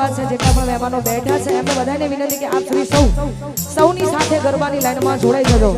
ઊભા છે, જેટલા પણ મહેમાનો બેઠા છે, એમને બધાને વિનંતી કે આપ શ્રી સૌની સાથે ગરબાની લાઈનમાં જોડાઈ જજો.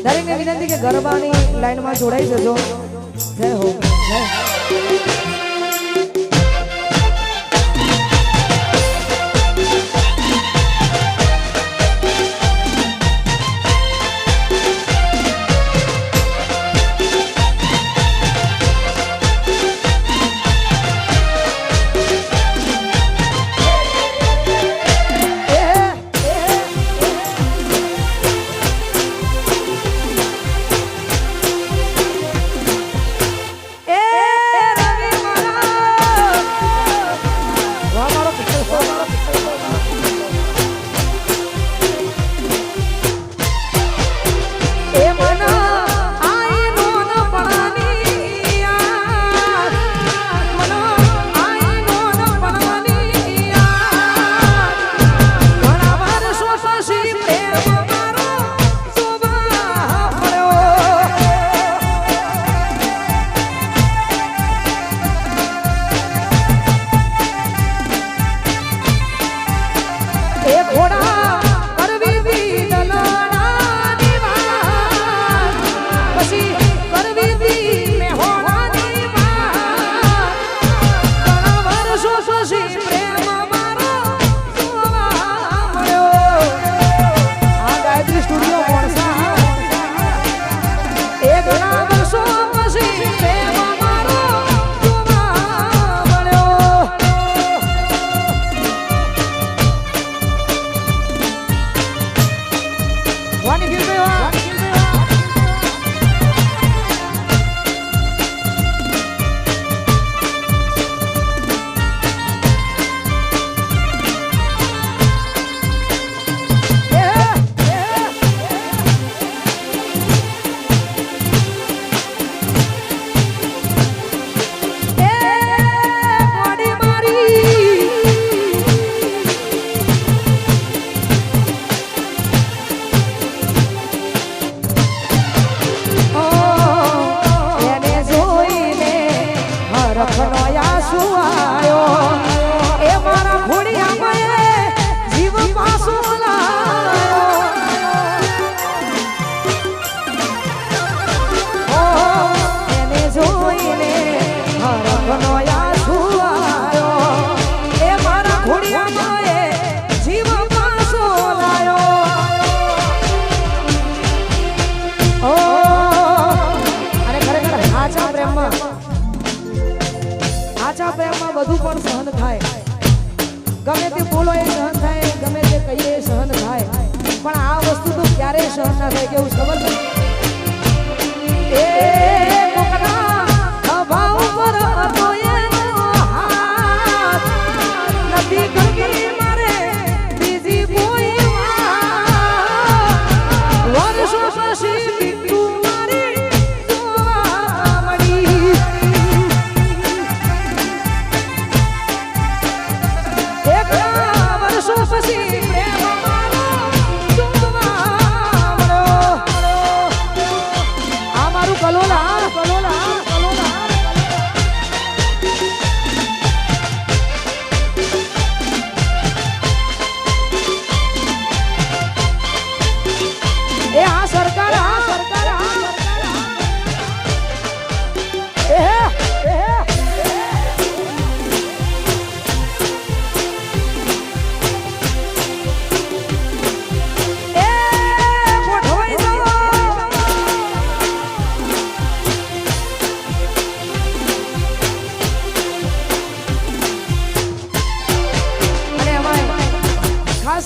દરેકને વિનંતી કે ગરબાની લાઈનમાં જોડાઈ જજો. જય હો, જય. સાચા પ્રેમમાં બધું પણ સહન થાય. ગમે તે બોલો એ સહન થાય, ગમે તે કહીએ એ સહન થાય, પણ આ વસ્તુ તો ક્યારેય સહન ના થાય. કેવું ખબર છે? એ કોકના ભાવ પર હતો એનો હાથ નથી ગમી મારે બીજી કોઈ વાત. વર્ષો પછી તું મારી જોવા મળી. વર્ષો પછી પ્રેમ મારો જોવા મળ્યો. આ મારું કલોલા એ આ સરકાર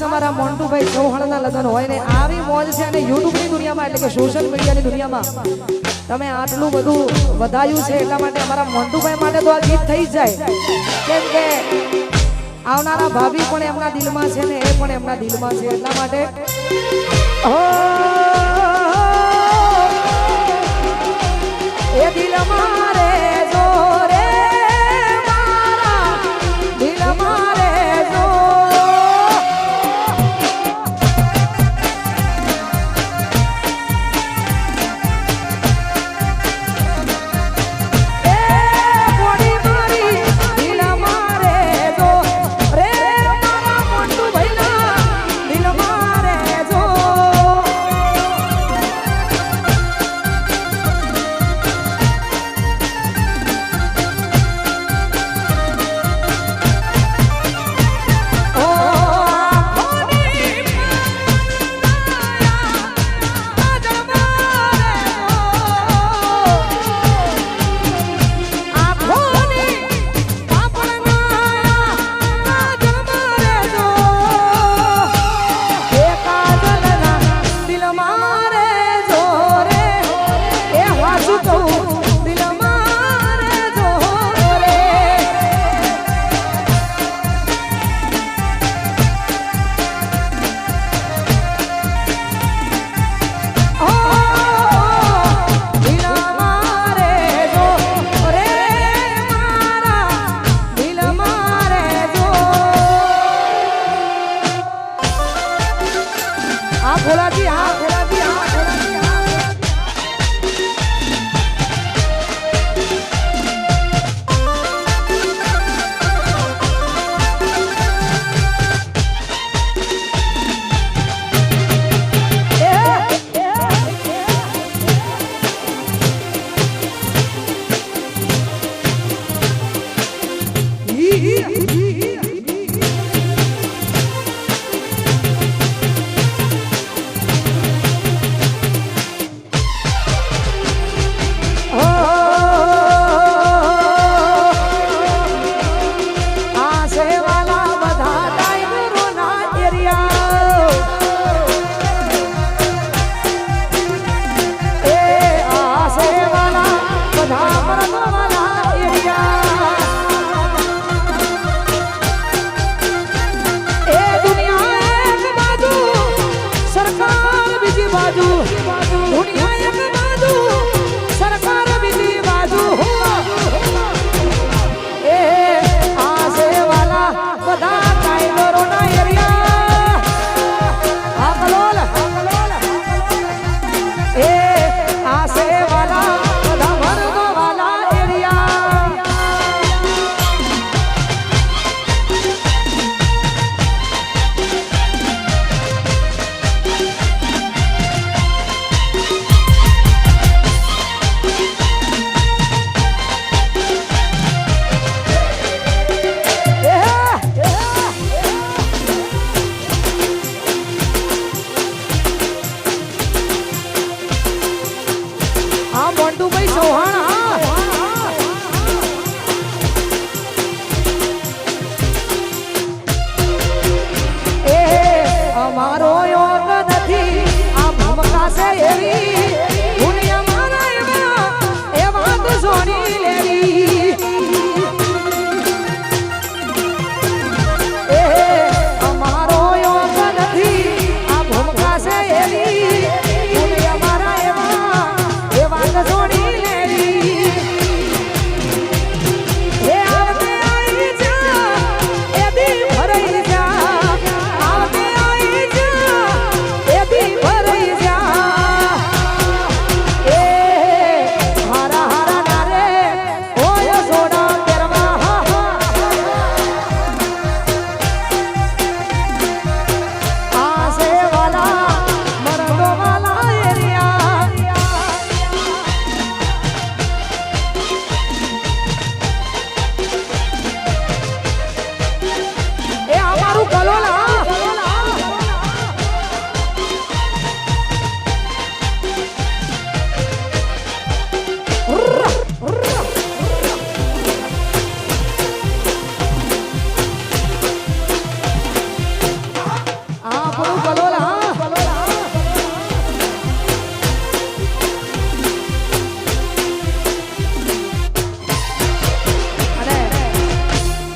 અમારા મોન્ટુભાઈ ચૌહાણના લગ્ન હોય ને આવી મોજ છે. અને યુટ્યુબની દુનિયામાં એટલે કે સોશિયલ મીડિયાની દુનિયામાં તમે આટલું બધું વધાયું છે, એટલા માટે અમારા મોન્ટુભાઈ માટે તો આ ગીત થઈ જાય. કેમ કે આવનારા ભાભી પણ એમના દિલમાં છે ને એ પણ એમના દિલમાં છે, એટલા માટે એ દિલ મારે જો રે મારા દિલ મારે જો. એ બોડી મારી દિલ મારે જો રે હા ખોલાજી હા ખોલાજી હા ખોલાજી હા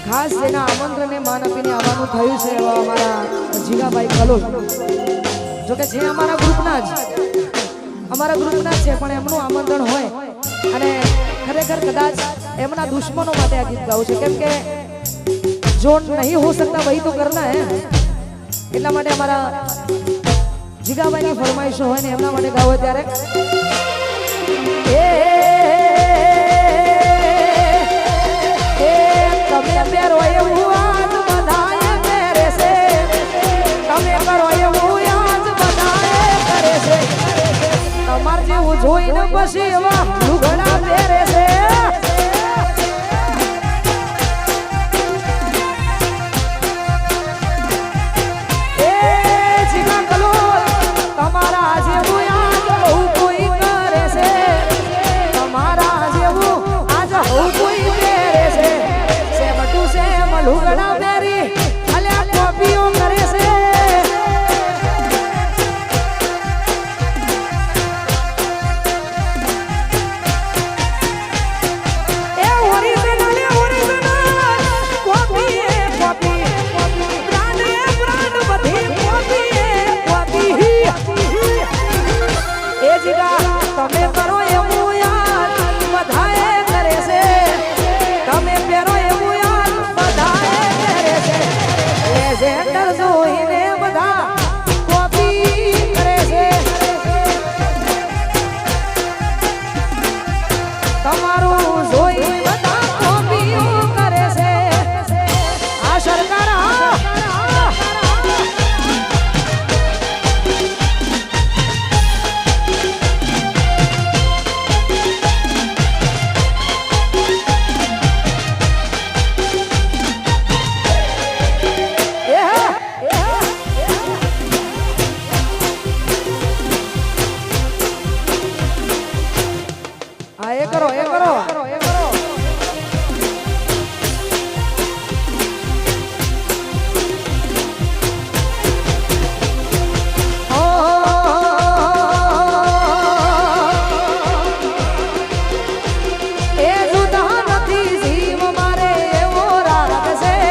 ખાસ જેના આમંત્રણને માન આપીને આવવાનું થયું છે એવા અમારા જીગાભાઈ કલોલ જોકે જે અમારા ગ્રુપના જ છે પણ એમનું આમંત્રણ હોય અને ખરેખર કદાચ એમના દુશ્મનો માટે આ ગીત ગાવું છે કેમ કે જો નહીં હો શકતા વહી તો કરના હે એટલા માટે અમારા જીગાભાઈની ફરમાઈશો હોય ને એમના માટે ગાવો ત્યારે તમે મેરો એવું આજ બધાએ કરે છે તમે કરો એવું આજ બધાએ કરે છે તમાર જેવું જોઈને પછી એવા